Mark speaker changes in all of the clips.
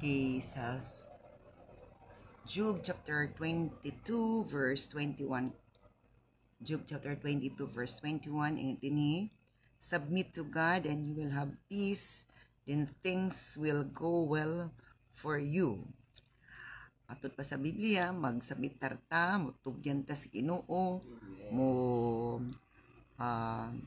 Speaker 1: Okay, sa Job chapter 22 verse 21. Job chapter 22 verse 21, ang tini, submit to God and you will have peace, then things will go well for you. Atod pa sa Biblia, magsabit tarta, mutugyan ta sa Ginoo, mo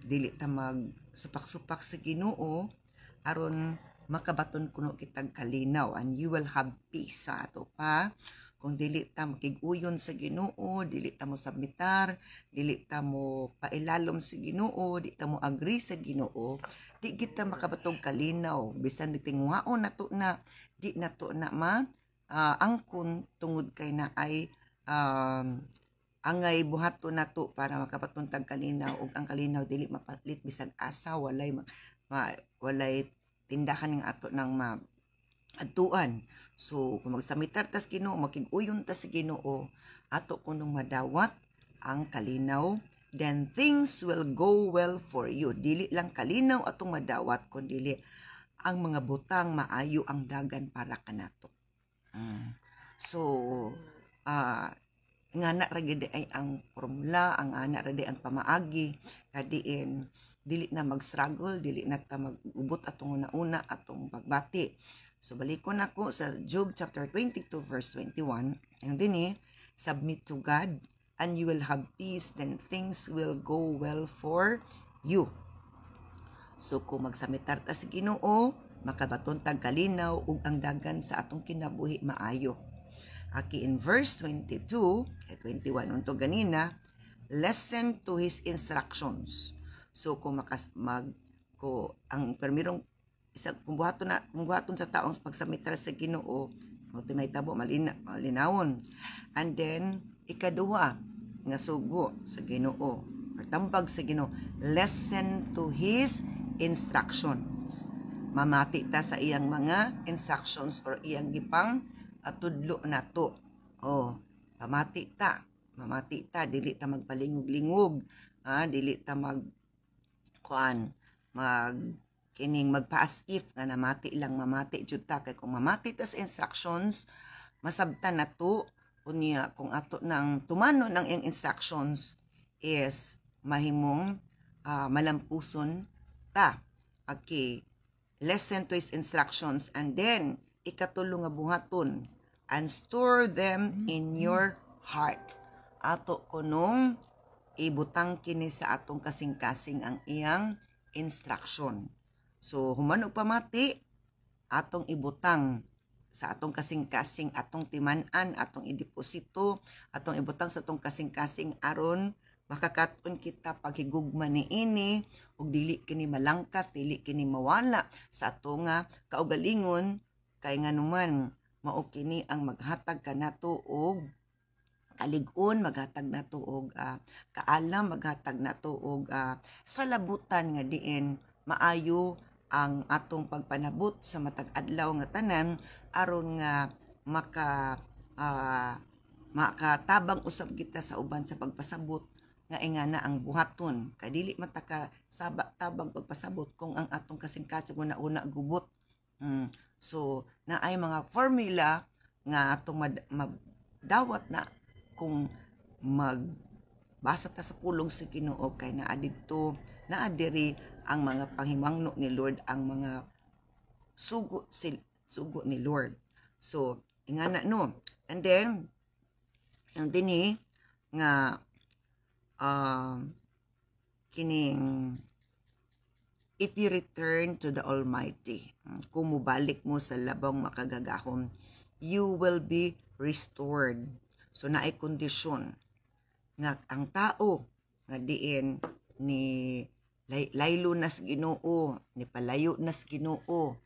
Speaker 1: dili ta mag supak-supak sa Ginoo aron makabaton kuno kitag kalinaw, and you will have peace sa ato pa. Kung dili ta makig-uyon sa Ginoo, dili ta mo submitar, dili ta mo pailalom sa Ginoo, di ta mo agree sa Ginoo, di kita makabatog kalinaw. Bisan nagtingwaon nato na di nato na angkon tungod kay na ay angay buhaton nato para makapatuntag kalinaw, ug ang kalinaw dili mapatlit bisag asa walay tindahan ng ato ng adtuan. So kung magsamitar tas Ginoo, makig-uyon ta sa Ginoo, ato kunong madawat ang kalinaw, then things will go well for you. Dili lang kalinaw atong madawat, kundi ang mga butang maayo ang dagan para kanato. So nga na ra gid ay ang formula, ang ana ra ang pamaagi kadiin dili na mag-struggle, dili na ta mag-ubot atong una atong pagbati. So balikon ako sa Job chapter 22 verse 21, ang dinhi, submit to God and you will have peace, then things will go well for you. So kung magsamitar ta sa Ginoo, makabaton tag kalinaw ug ang dagan sa atong kinabuhi maayo. Aki in verse 22 at 21 unto ganina, listen to his instructions. So kung ang permirong kung buhaton sa taong pagsamitar sa Ginoo, may tabo malinawon. And then ikaduha nga sugo sa Ginoo or tambag sa Ginoo, listen to his instructions. Mamati ta sa iyang mga instructions or iyang gipang tudlo nato. Mamati ta, dili ta magpalingog-lingog, dili ta kining magpa-as if nga namati lang, mamati jud ta. Kay kung mamati ta sa instructions, masabtan nato unya. Kung ato nang tumano ng iyang instructions is mahimong malampuson ta. Okay, listen to his instructions, and then ikatulo nga buhaton, and store them in your heart. Ato kunong ibutang kini sa atong kasing-kasing ang iyang instruction. So human og pamati, atong ibutang sa atong kasing-kasing, atong timan-an, atong ideposito, atong ibutang sa atong kasing-kasing aron makakaton kita paghigugma niini ug dili kini malangkat, dili kini mawala sa atong kaugalingon. Kay nga naman mao kini ang maghatag kanato og kalig-on, maghatag nato og kaalam, maghatag nato og salabutan nga diin maayo ang atong pagpanabot sa matag adlaw nga tanan, aron nga makatabang usab kita sa uban sa pagpasabot nga ingana ang buhaton. Kay dili man ta ka tabang pagpasabot kung ang atong kasing-kasing una gubot. So naay mga formula nga atong madawat na kung magbasa ta sa pulong sa Ginoo, kay naa diri ang mga panghimangno ni Lord, ang mga sugo ni Lord. So ingana no. And then yung dinhi nga kining if you return to the Almighty, kung mubalik mo sa labang makagagahom, you will be restored. So naay kondisyon nga ang tao nga diin ni laylo na sa Ginoo, ni palayo na sa Ginoo,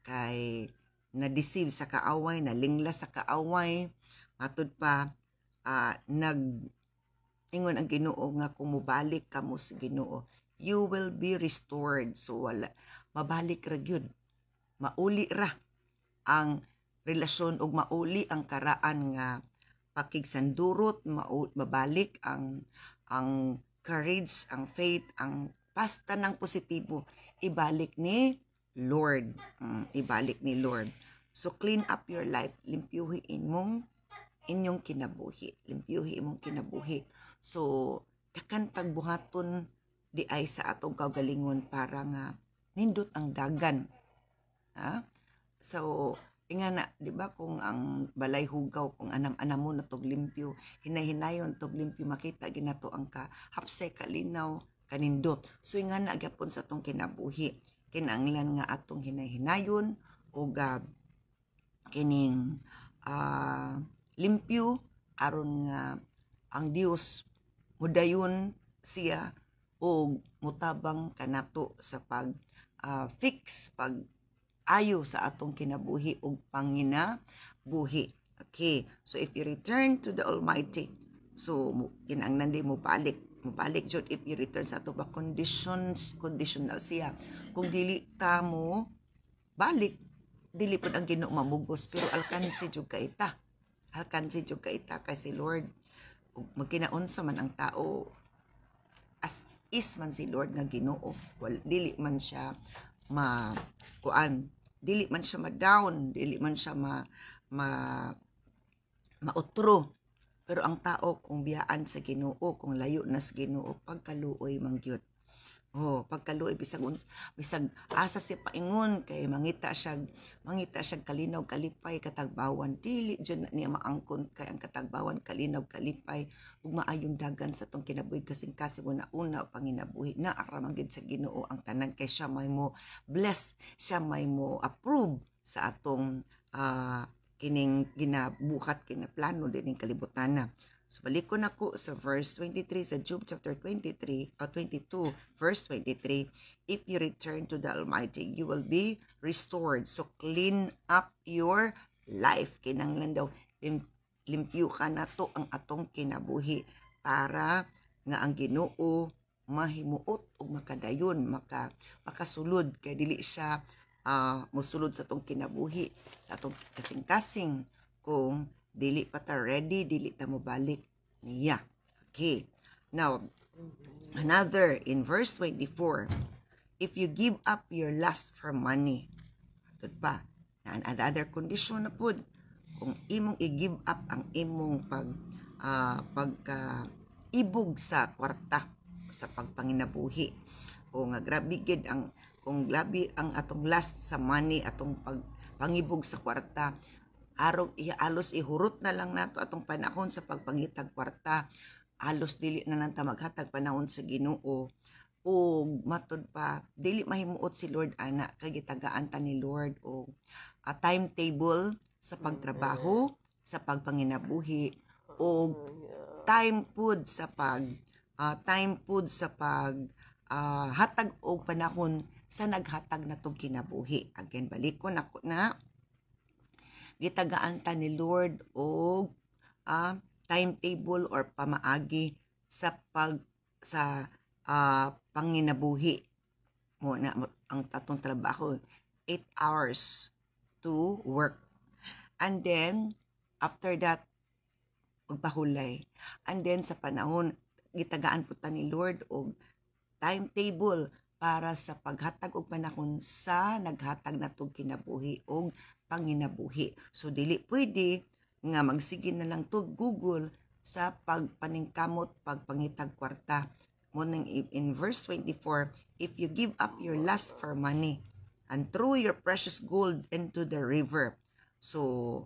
Speaker 1: kay na-deceive sa kaaway, nalingla sa kaaway, matud pa ingon ang Ginoo nga kung mubalik kamo sa Ginoo, you will be restored. So wala mabalik ra gyud, mauli ra ang relasyon ug mauli ang karaan nga pakigsandurot, mabalik ang courage, ang faith, ang pasta ng positibo, ibalik ni Lord. So clean up your life, limpyuhi inyong kinabuhi, limpyuhi imong kinabuhi. So dakan tagbuhaton di ay sa atong kaugalingon para nga nindot ang dagan. Ha? So ingana, di ba, kung ang balay hugaw, kung anam-anam mo na tog limpyo, hinay-hinayon tog limpyo, makita ginato ang ka hapsay kalinaw kanindot. So ingana gyapon sa atong kinabuhi, kinahanglan nga atong hinay-hinayon o kining limpyo aron nga ang Dios mudayon siya o mutabang kanato sa pag fix, pag ayo sa atong kinabuhi ug panginabuhi. Okay, so if you return to the Almighty, so kinahanglan di mo balik jud. If you return sa ato ba conditional siya, kung dili ta mo balik, dili pud ang Ginoo mamugos, pero alkansi jud kaita, kay si Lord ug magkinaunsa man ang tao, as is man si Lord nga Ginoo, dili man siya dili man siya ma-down, dili man siya mautro. Pero ang tao kung biyaan sa Ginoo, kung layo na sa Ginoo, pagkaluoy man gyud. Pagkaluoy bisag asa siya paingon kay mangita siya kalinaw kalipay katagbawan, dili jud niya maangkon kay ang katagbawan kalinaw kalipay ug maayong dagan sa tong kinabuhi kasing una panginabuhi na aramang gid sa Ginoo ang tanan, kay siya may mo bless, siya may mo approve sa atong kining ginabuhat kinaplano dining kalibutan. So balik ko nako sa verse 23 sa Job chapter 22 verse 23. If you return to the Almighty, you will be restored. So clean up your life. Kinahanglan daw limpyo ka nato ang atong kinabuhi para nga ang Ginoo mahimuot ug makadayon, makasulod, kay dili siya musulod sa atong kinabuhi, sa atong kasing-kasing kung dili pa ta ready, dili ta mo balik niya. Okay. Now, another in verse 24, if you give up your lust for money, atod pa, na another condition na pud, kung imong i-give up ang imong ibog sa kwarta, sa pagpanginabuhi, o nga grabe gid ang kung labi ang atong lust sa money, atong pangibog sa kwarta, alos ihurot na lang nato atong panahon sa pagpangitag kwarta, alos dili na lang ta maghatag panahon sa Ginoo, o matod pa dili mahimuot si Lord ana, kay gitagaan ta ni Lord o timetable sa pagtrabaho, sa pagpanginabuhi, o time pud sa hatag og panahon sa naghatag natong kinabuhi. Again, balik ko nako na gitagaan ta ni Lord og timetable or pamaagi sa panginabuhi mo na ang atong trabaho, 8 hours to work, and then after that magpahulay, and then sa panahon gitagaan po ta ni Lord og timetable para sa paghatag og panahon sa naghatag natong kinabuhi og panginabuhi. So dili pwede nga magsige na lang to Google sa pagpaningkamot, pagpangitag kwarta. Mo nang in verse 24, if you give up your lust for money and throw your precious gold into the river. So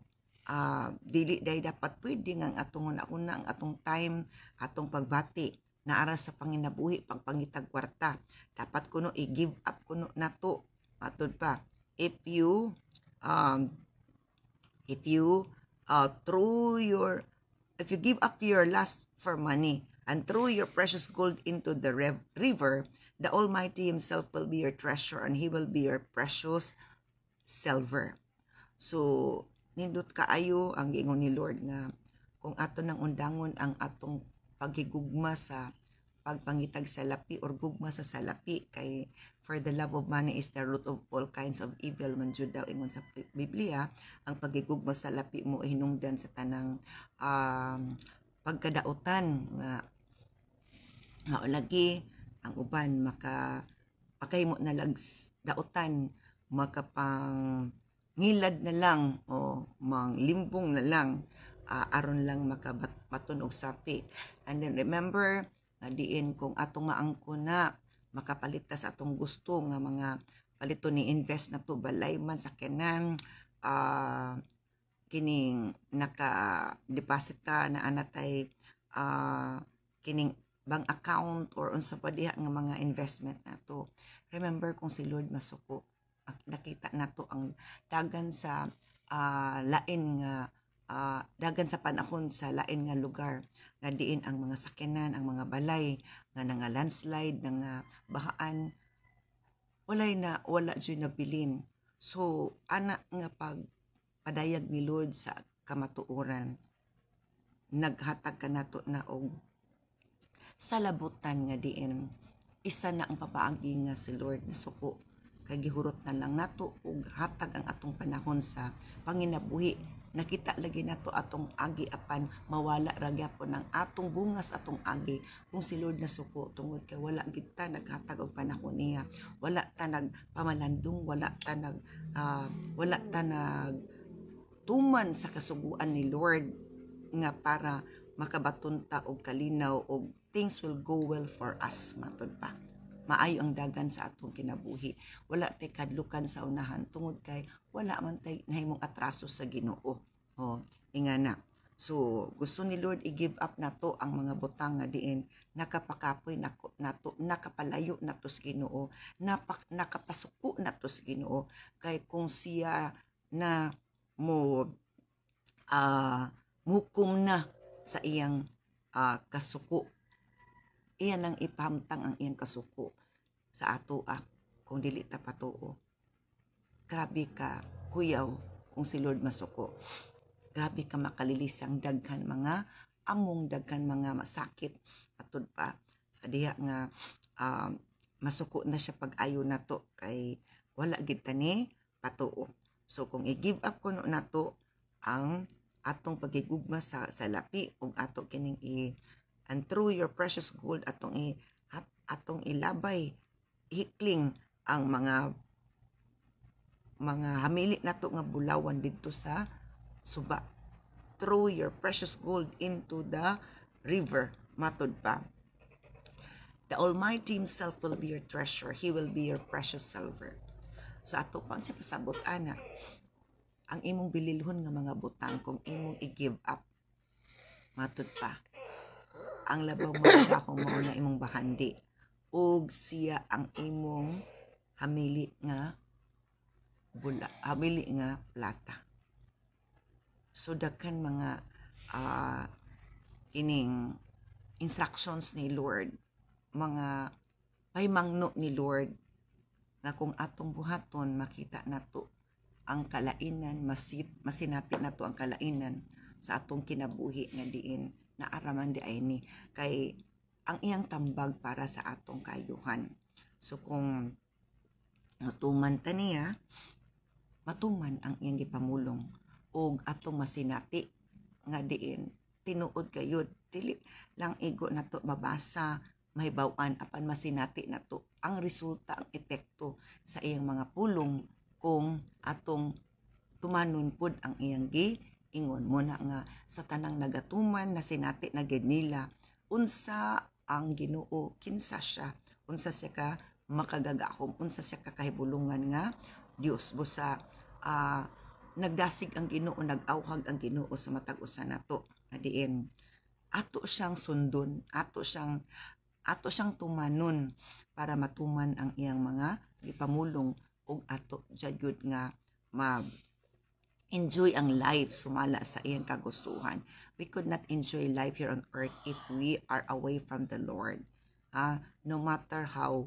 Speaker 1: dili day dapat pwede nga ang atong una ang atong time, atong pagbati na ara sa panginabuhi, pagpangitag kwarta, dapat kuno i-give up kuno nato. Matod pa, if you give up your lust for money and throw your precious gold into the river, the Almighty Himself will be your treasure and He will be your precious silver. So nindot kaayo ang giingon ni Lord nga kung ato nang undangon ang atong paghigugma sa pagpangitag sa lapi or gugma sa salapi, kay for the love of money is the root of all kinds of evil man jud daw ingon sa Biblia. Ang paghigugma sa lapi mo hinungdan sa tanang pagkadautan nga lagi ang uban makahimo na lag dautan, makapang ngilad na lang o manglimbong na lang aron lang matunog sapi. And then remember nga diin kung atong maangko na makapalit ta sa atong gusto nga mga palito ni invest na to balay man sa kanan kining naka-deposit ka na anatay kining bank account or unsa pa diha nga mga investment na to. Remember kung si Lord masuko, nakita nato ang dagan sa lain nga dagan sa panahon sa lain nga lugar nga diin ang mga sakyanan, ang mga balay nga nga landslide, nga bahaan wala jud nabilin. So ana nga pag padayag ni Lord sa kamatuoran naghatag ka nato na og salabutan nga diin isa na ang papaagi nga si Lord na suko kay gihurot na lang nato og hatag ang atong panahon sa panginabuhi. Nakita lagi nato atong agi apan mawala ra gyapon ang atong bungas atong agi kung si Lord na suko tungod kay wala gid ta naghatag og panahon niya, wala ta nagpamalandong, wala ta nag tuman sa kasuguan ni Lord nga para makabaton ta og kalinaw og things will go well for us matod pa. Maayo ang dagan sa atong kinabuhi. Wala tay kadlukan sa unahan tungod kay wala man tay nahimong atraso sa Ginoo. Ingana. So gusto ni Lord i-give up nato ang mga butang nga diin nakapakapoy nato, nakapalayo nato sa Ginoo, nakapasuko nato sa Ginoo kay kung siya na mo mukom na sa iyang kasuko, iyan ang ipahamtang ang iyang kasuko sa ato kung dili ta patuo. Grabe ka kuyaw kung si Lord masuko. Grabe ka makalilisang daghan mga among, daghan mga masakit atud pa sa diha nga masuko na siya pag-ayo nato kay wala gid tani patuo. So kung i-give up kuno nato ang atong pagigugma sa lapi ug ato kining and through your precious gold atong ilabay hikling ang mga hamili nato nga bulawan didto sa suba. Throw your precious gold into the river matod pa. The Almighty Himself will be your treasure. He will be your precious silver. So ato pang sa pasabot ana ang imong bililhon nga mga butang kung imong i-give up matud pa ang labaw mo akong mao na imong bahandi ug siya ang imong hamili nga plata. So daghan mga kining instructions ni Lord, mga pahimangno ni Lord nga kung atong buhaton makita nato ang kalainan, masinati nato ang kalainan sa atong kinabuhi nga diin naaraman di ay ni kay ang iyang tambag para sa atong kayuhan. So kung matuman ta niya, matuman ang iyang gipamulong og atong masinati nga diin tinuod kayod dili lang igo nato mabasa mahibaw-an apan masinati nato ang resulta, ang epekto sa iyang mga pulong kung atong tumanon pud ang iyang giingon mo na nga sa tanang nagatuman na sinati na gid nila unsa ang Ginoo, kinsa siya, unsa siya ka makagagahom, unsa siya ka kahibulungan nga Dios busa nagdasig ang Ginoo, nag-awhag ang Ginoo sa matag usa nato nga diin ato siyang sundon, ato siyang tumanon para matuman ang iyang mga gipamulong ug ato jud nga enjoy ang life sumala sa iyang kagustuhan. We could not enjoy life here on earth if we are away from the Lord. No matter how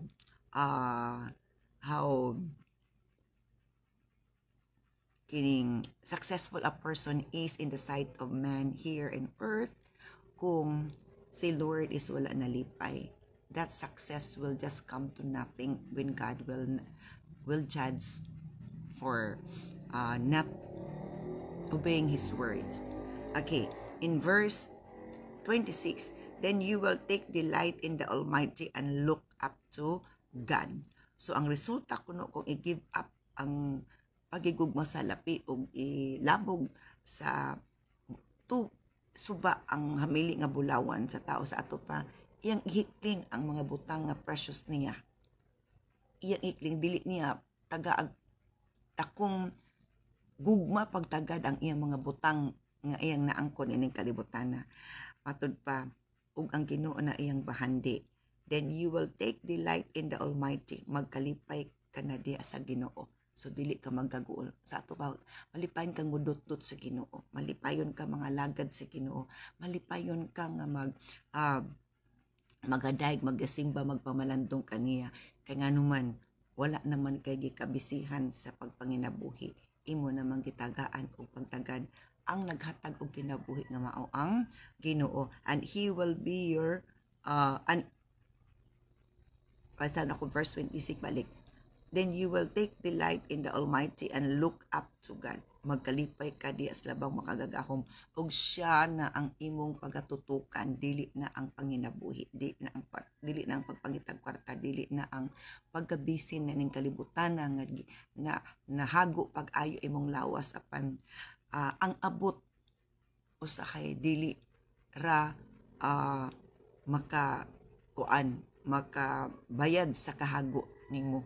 Speaker 1: kining successful a person is in the sight of man here in earth, kung si Lord is wala nalipay, that success will just come to nothing when God will judge for not obeying His words. Okay, in verse 26, then you will take delight in the Almighty and look up to God. So ang resulta kuno kung i-give up ang pagigugma sa lapi ug ilabog sa tu suba ang hamili nga bulawan sa tao sa ato pa, iyang ihikling ang mga butang nga precious niya. Iyang ihikling dili niya taga akong gugma pagtagad ang iyang mga butang nga iyang naangkon ining kalibutan na matud pa ug ang Ginoo na iyang bahandi. Then you will take delight in the Almighty. Magkalipay ka na diya sa Ginoo. So dili ka magaguol sa ato ba, malipayon ka ngudot-dot sa Ginoo, malipayon ka mga lagad sa Ginoo, malipayon ka nga magadayeg, magasimba, magpamalandong kaniya, kay nganuman wala naman kay gikabisihan sa pagpanginabuhi, imo naman gitagaan og pagtagad ang naghatag og kinabuhi nga mao ang Ginoo, and He will be your and basta na ko verse 26 balik. Then you will take delight in the Almighty and look up to God. Magkalipay ka diya sa labang makagagahom ug siya na ang imong pagatutukan, dili na ang panginabuhi, dili na ang pagpangitag kwarta, dili na ang pagkabisin na ning kalibutan nga na nahago pag-ayo imong lawas apan ang abot usahay dili ra makabayad sa kahago nimo.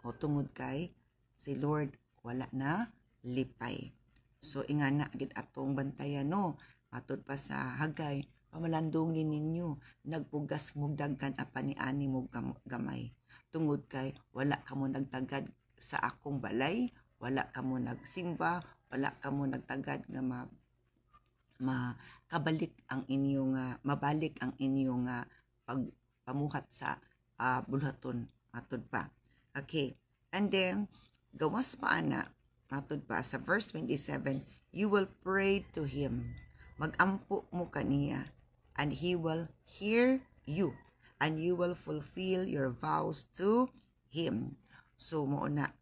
Speaker 1: O tungod kay si Lord wala na lipay. So ingana gid atong bantayan no. Matod pa sa Hagay, pamalandungin ninyo, nagpugas mo daghan apan ni ani mo gamay. Tungod kay wala kamo nagtagad sa akong balay, wala kamo nagsimba, wala kamo nagtagad nga makabalik ang inyong mabalik ang inyong pagpamuhat sa bulhaton matod pa. Okay, and then, gawas pa ana, matod pa sa verse 27, you will pray to Him. Magampo mo kaniya, and He will hear you, and you will fulfill your vows to Him. So, mo na,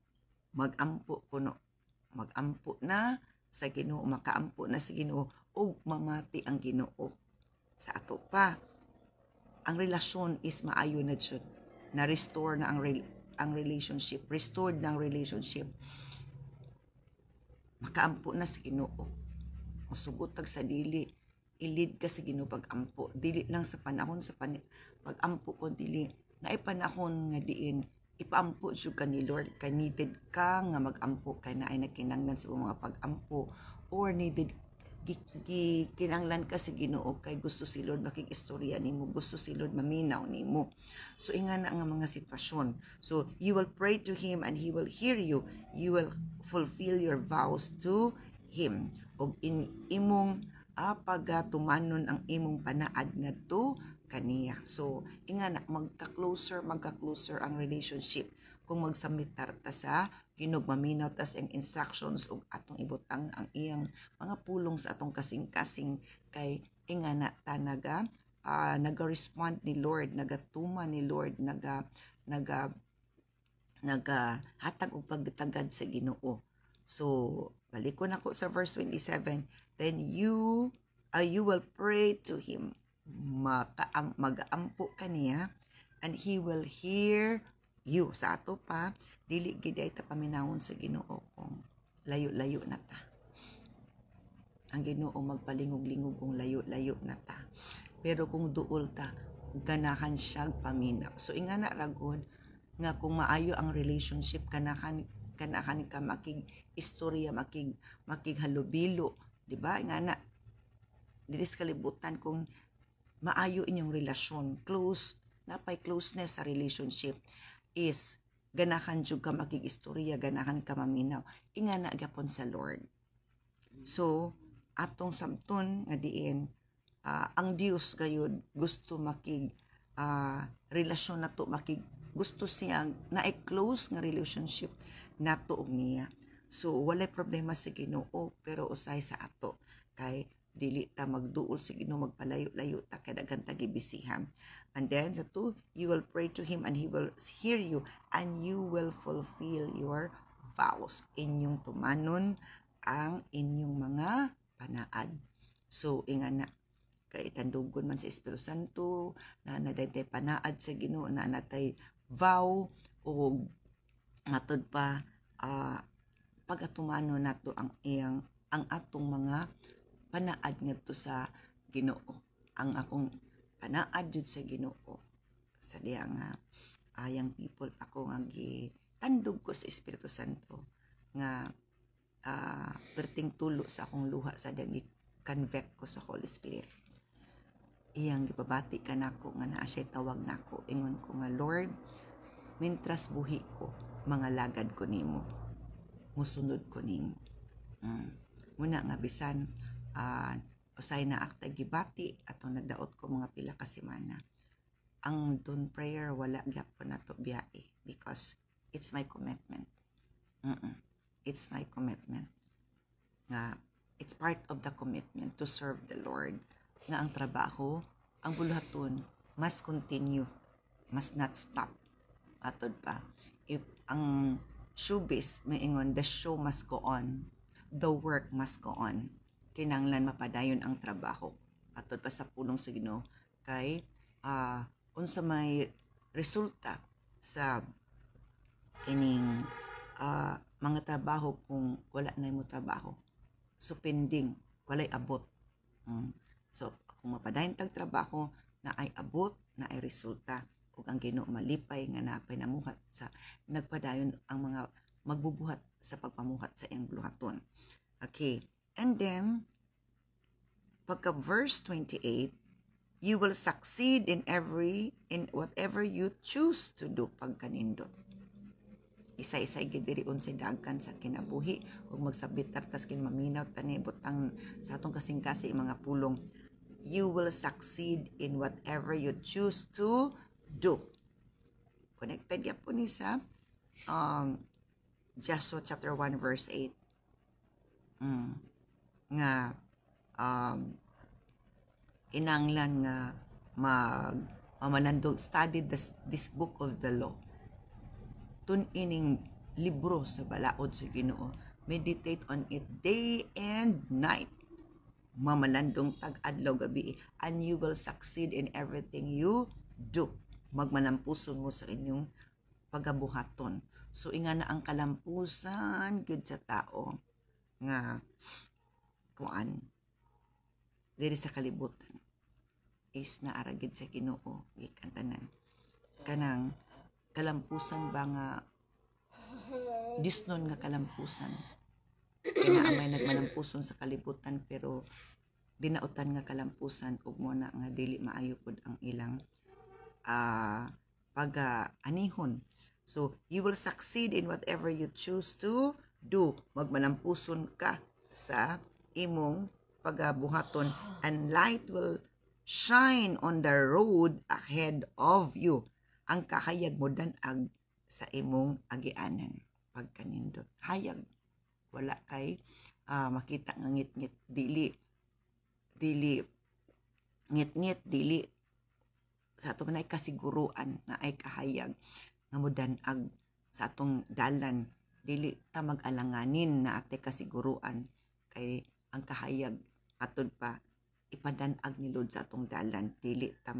Speaker 1: magampo kuno. Magampo na sa Ginoo, makaampo na sa Ginoo, ug mamati ang Ginoo. Sa ato pa, ang relasyon is maayo na jud. Na-restore na ang relationship, restored ng relationship, makaampo na sa Ginoo, musugotag sa dili, ilid ka sa Ginoo pag-ampo, dili lang sa panahon sa pag-ampo ko, dili na panahon nga diin ipaampo jud ka ni Lord, kay needed ka nga mag-ampo, kay naay nagkinanglan sa mga pag-ampo, or needed kinanglan ka sa Ginoo kay gusto si Lord makig-istorya nimo, gusto si Lord maminaw nimo. So ingana nga mga sitwasyon. So you will pray to Him and He will hear you. You will fulfill your vows to Him. Og imong pagatumanon ang imong panaad ngadto kaniya. So ingana magka-closer ang relationship kung magsamitar ta sa Ginoo, maminaw tas ang instructions ug atong ibutang ang iyang mga pulong sa atong kasing-kasing, kay ingana ta naga-respond ni Lord, nagatuma ni Lord, hatag og pagtagad sa Ginoo. So balikon ako sa verse 27, then you will pray to Him, mag-ampo kaniya, and He will hear you. Sa ato pa, dili giday ta paminawon sa Ginoo kung layo-layo na ta. Ang Ginoo magpalingog-lingog kung layo-layo na ta. Pero kung duol ta, ganahan siyang paminaw. So ingana ragod nga kung maayo ang relationship, kanahan ka makig-istorya, makighalubilo, di ba? Ingana dili sa kalibutan kung maayo inyong relasyon, napay closeness sa relationship, is ganahan jud ka makig-istorya, ganahan ka maminaw, ingana gyapon sa Lord. So atong samton nga diin, ang Dios gayud gusto relasyon nato, gusto siya na-close nga relationship nato og niya. So walay problema sa Ginoo, pero usay sa ato kay dili ta magduol sa Ginoo, magpalayo-layo ta kay daghan ta gibisihan. And then sa 2, you will pray to Him and He will hear you, and you will fulfill your vows. Inyong tumanon ang inyong mga panaad. So ingana kay tandugon man sa Espiritu Santo na naday panaad sa Ginoo, na natay vow, o matod pa pagatumano nato ang atong mga panaad ngadto sa Ginoo. Ang akong panaad jud sa Ginoo sa diha nga young people ako nga gitandog ko sa Espiritu Santo nga perting tulo sa akong luha sa dagi convect ko sa Holy Spirit. Iyang gipabati ka nako nga naa siya tawag nako, ingon ko nga Lord, mintras buhi ko mga lagad ko nimo, musunod ko nimo. Muna nga bisan usay na akta gibati atong nadaot ko mga pila ka semana. Ang dawn prayer wala gyapon nato biyae because it's my commitment. It's my commitment. Nga it's part of the commitment to serve the Lord. Nga ang trabaho, ang buluhaton must continue, must not stop. Atod pa, if ang showbiz maingon, the show must go on, the work must go on. Kinanglan mapadayon ang trabaho. Atod pa sa pulong sa Ginoo kay unsa may resulta sa kining mga trabaho kung wala na mo trabaho. So pending, walay abot. So kung mapadayon tag trabaho na ay abot, na ay resulta, ug ang Ginoo malipay nga napay namuhat sa nagpadayon ang mga magbubuhat sa pagpamuhat sa iyang buluhaton. Okay, and then pagka verse 28, you will succeed in whatever you choose to do pagkanindot. Isa-isa gidirion sa dagkan sa kinabuhi ug magsabitar tas kin maminaw tani butang sa atong kasing-kasi mga pulong. You will succeed in whatever you choose to do. Connected ya po ni sa Joshua chapter 1 verse 8. Nga kinanglan nga mamalandong study this book of the law. Tun-ining libro sa balaod sa Ginoo. Meditate on it day and night. Mamalandong tag-adlaw gabi, and you will succeed in everything you do. Magmalampuson mo sa inyong pagabuhaton. So inga na ang kalampusan gid sa tao nga kuan diri sa kalibutan is naaragid sa Ginoo gikan tanan. Kanang kalampusan ba nga disnon nga kalampusan. Kinaamay nagmalampuson sa kalibutan pero binautan nga kalampusan ug mo na nga dili maayo pud ang ilang pag-anihon. So you will succeed in whatever you choose to do. Magmalampuson ka sa imong pagabuhaton, and light will shine on the road ahead of you. Ang kahayag mo danag sa imong agianan pagkanindot. Hayag wala kay makita nga ngit-ngit, dili ngit-ngit, dili sa atong nay kasiguruan na ay kahayag nga modanag sa atong dalan, dili ta mag-alanganin na ate kasiguruan kay ang kahayag atod pa ipadanag ni Lord sa atong dalan, dili ta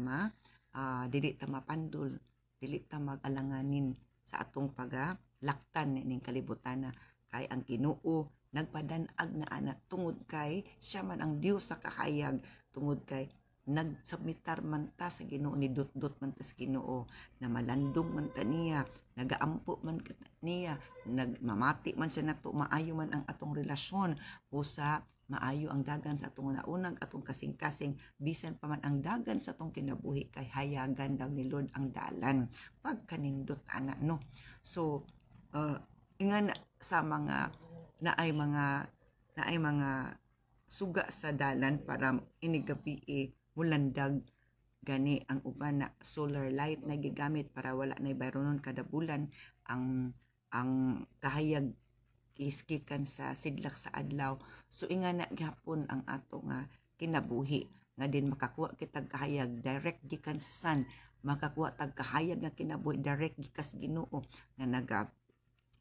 Speaker 1: mapandol, dili ta mag-alanganin sa atong pagalaktan ning kalibutan kay ang Ginoo nagpadanag na ana tungod kay siya man ang Dios sa kahayag, tungod kay nagsubmitar man ta sa Ginoo, ni dot man ta sa Ginoo, na malandong man ta niya, nagaampo man niya, nagmamati man siya nato, maayo man ang atong relasyon, usa maayo ang dagan sa atong naunang atong kasing-kasing, bisan pa man ang dagan sa atong kinabuhi kay hayagan daw ni Lord ang dalan pagkanindot ana no. So ingan sa mga naay mga suga sa dalan para inigabi mulandag gani ang uban na solar light na gigamit para wala na bayronon kada bulan ang kahayag iskikan sa sidlak sa adlaw. So inga na gyapon ang ato nga kinabuhi nga din makakuha kitag kahayag direct gikan sa sun, makakuha tag kahayag nga kinabuhi direct gikas Ginoo nga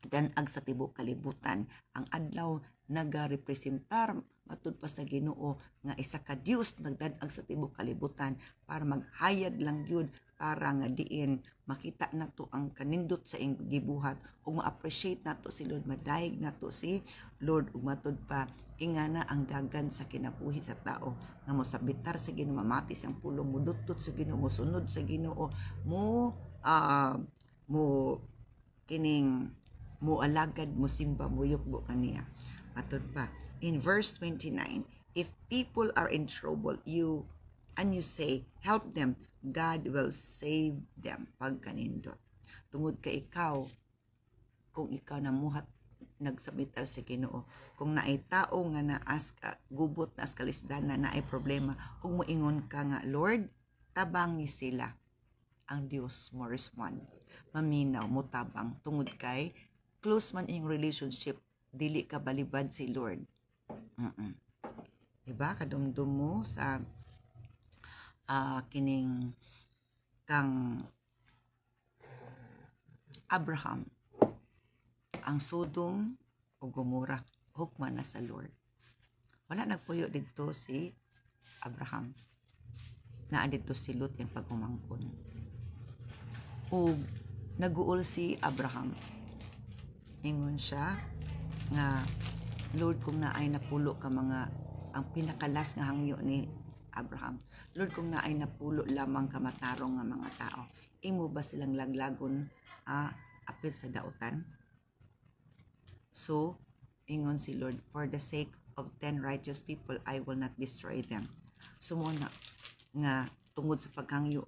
Speaker 1: danag sa tibok kalibutan. Ang adlaw nagarepresentar matud pa sa Ginoo nga isa ka Dios nagdan-ag sa tibuok kalibutan para maghayag lang gyud para nga diin makita nato ang kanindot sa iyang gibuhat ug ma-appreciate nato si Lord, madayeg nato si Lord ug matud pa ingana ang dagan sa kinabuhi sa tao nga mosabitar sa Ginoo, mamati siyang pulong, mudutot sa Ginoo, mosunod sa Ginoo, mo kining mo alagad, mo simba, mo yukbo kaniya. Matud pa in verse 29, if people are in trouble you say help them, God will save them. Pag kanindot tungod ka ikaw, kung ikaw namuhat nagsabitar sa Ginoo, kung naay tao nga naas ka gubot na kalisdana na ay problema, kung moingon ka nga Lord tabangi sila, ang Dios mo respond, maminaw mo tabang tungod kay close man iyong relationship, dili ka balibad si Lord. Diba kadumdum mo sa kining kang Abraham, ang Sodom o Gomorrah hukman na sa Lord. Wala nagpuyo dito si Abraham, naa dito si Lot yung pagumangkon. O naguol si Abraham, ingon siya nga Lord, kung naay napulo ka mga, ang pinakalas nga hangyo ni Abraham, Lord, kung naay napulo lamang ka matarong nga mga tao, imo ba silang laglagon apil sa dautan? So ingon si Lord, for the sake of 10 righteous people I will not destroy them. So muna nga tungod sa paghangyo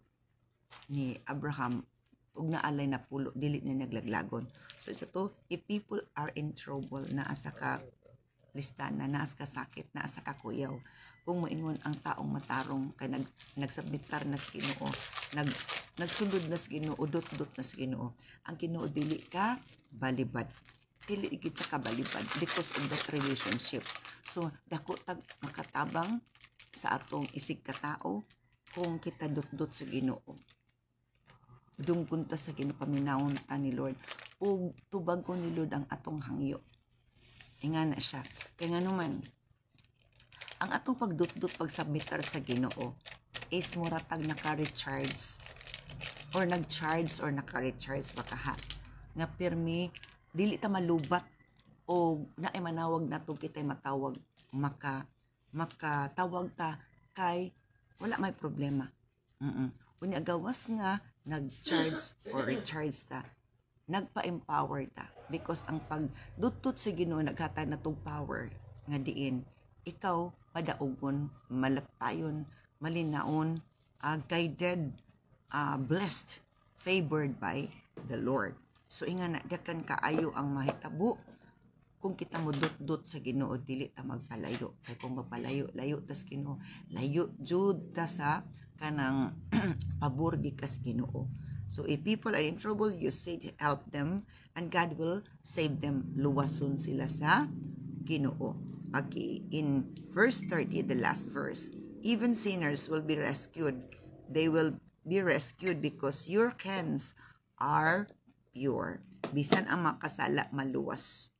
Speaker 1: ni Abraham ug naalay na pulo, dili na naglaglagon. So isa to, if people are in trouble, naa sa ka listana, naa sa kasakit, naa sa kakuyaw, kung moingon ang taong matarong kay nagsabitar na sa Ginoo, nagsundod na sa Ginoo, dot na sa Ginoo, ang Ginoo dili ka balibad, dili gid sa kabalibad because of that relationship. So dako tag makatabang sa atong isig ka tao kung kita dot sa Ginoo. Dungkunta sa ginapaminawon ta ni Lord ug tubag ko ni Lord ang atong hangyo. Ingana siya kay nganuman ang atong pagdutdut pagsabitar sa Ginoo is muratag naka-recharge or nag-charge or naka-recharge baka nga pirmi dili ta malubat o naay manawag nato kitay matawag makatawag ta kay wala may problema. Unya gawas nga nag-charge or recharge ta, nagpa-empower ta because ang pagdutot sa Ginoo naghatag na tong power nga diin ikaw padaugon, malapayon, malinaon, guided, blessed, favored by the Lord. So ingana dakan kaayo ang mahitabo kung kita mo dut sa Ginoo, dili ta magpalayo. Kay kung magpalayo-layo tas Ginoo, layo jud ta sa kanang pabor gikas Ginoo. So if people are in trouble, you say help them and God will save them. Luwason sila sa Ginoo. Okay, in verse 30, the last verse, even sinners will be rescued. They will be rescued because your hands are pure. Bisan ang makasala maluwas.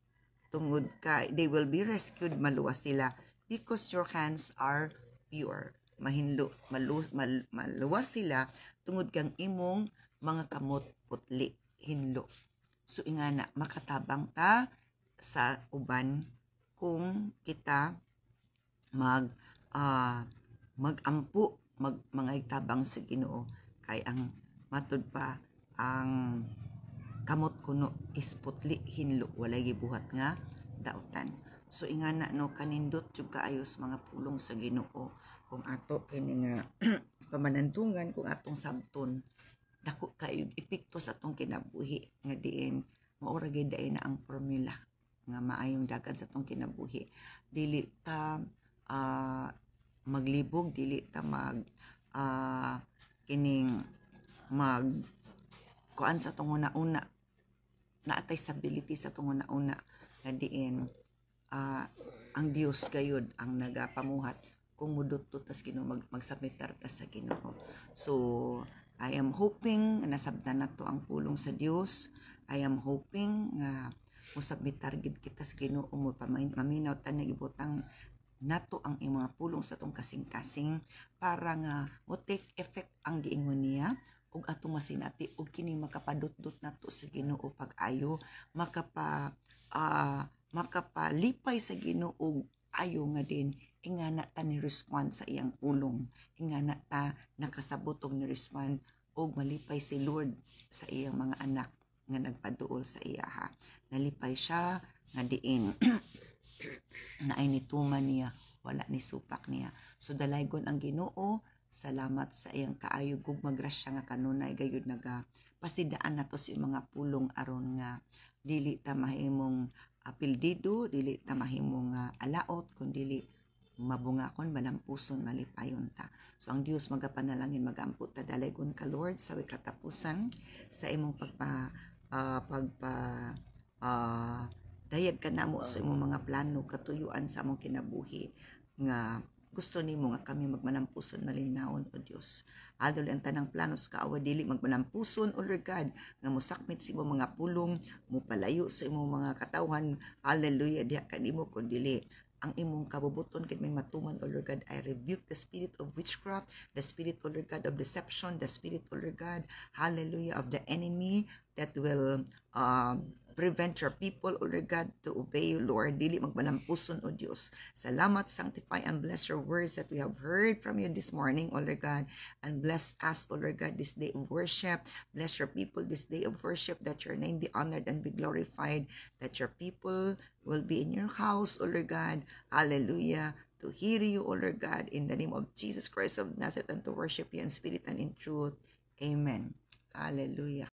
Speaker 1: Tungod ka, they will be rescued, maluwas sila because your hands are pure. Maluwas sila tungod kang imong mga kamot putli, hinlo. So ingana makatabang ta sa uban kung kita magampu mga itabang sa Ginoo kay ang matud pa ang kamot kuno is putli, hinlo, walay gibuhat nga dautan. So ingana no kanindot jud kaayos mga pulong sa Ginoo kung ato kini nga pamanantungan, kung atong sabton dako kayo epekto sa atong kinabuhi nga diin maura gid na ang formula nga maayong dagan sa atong kinabuhi. Dili ta maglibog, dili ta kining kuan sa atong una-una naatay stability sa atong una-una nga diin ang Dios gayud ang nagapamuhat kung mudutot tas Ginoo magsabitar ta sa Ginoo. So I am hoping nasabtan nato ang pulong sa Dios. I am hoping nga usab mi target kita sa Ginoo mo maminaw tan ibutang nato ang mga pulong sa tong kasing-kasing para nga mo take effect ang giingon niya ug atong masinati ug kini makapadot-dot nato sa Ginoo pag-ayo makapalipay sa Ginoo ayo nga din ingana ta ni respond sa iyang pulong ingana ta nakasabot og ni respond og malipay si Lord sa iyang mga anak nga nagpaduol sa iya ha. Nalipay siya nga diin na ay nitungan niya, wala ni supak niya. So dalaygon ang Ginoo, salamat sa iyang kaayog ug magrasya nga kanunay gayud naga pasidaan nato sa mga pulong aron nga dili ta mahimong apildido, dili ta mahimong alaot kun dili mabungakon malampuson malipayon ta. So ang Dios magapanalangin magampot ta dalaygon ka Lord sa katapusan sa imong dayag ka namo sa imong mga plano katuyuan sa among kinabuhi nga gusto nimo nga kami magmanampuson malinawon o Dios. Adol ang tanang planos kaawa dili magmanampuson o Lord God nga mosakmit sa imong mga pulong, mopalayo sa imong mga katawhan. Hallelujah, diha kanimo kun dili ang imong kabubuton kay may matuman, O Lord God. I rebuke the spirit of witchcraft, the spirit, O Lord God, of deception, the spirit, O Lord God, hallelujah, of the enemy that will prevent your people, O Lord God, to obey you, Lord. Dili magmalampuson, O Diyos. Salamat, sanctify, and bless your words that we have heard from you this morning, O Lord God. And bless us, O Lord God, this day of worship. Bless your people this day of worship, that your name be honored and be glorified, that your people will be in your house, O Lord God. Hallelujah. To hear you, O Lord God, in the name of Jesus Christ of Nazareth, and to worship you in spirit and in truth. Amen. Hallelujah.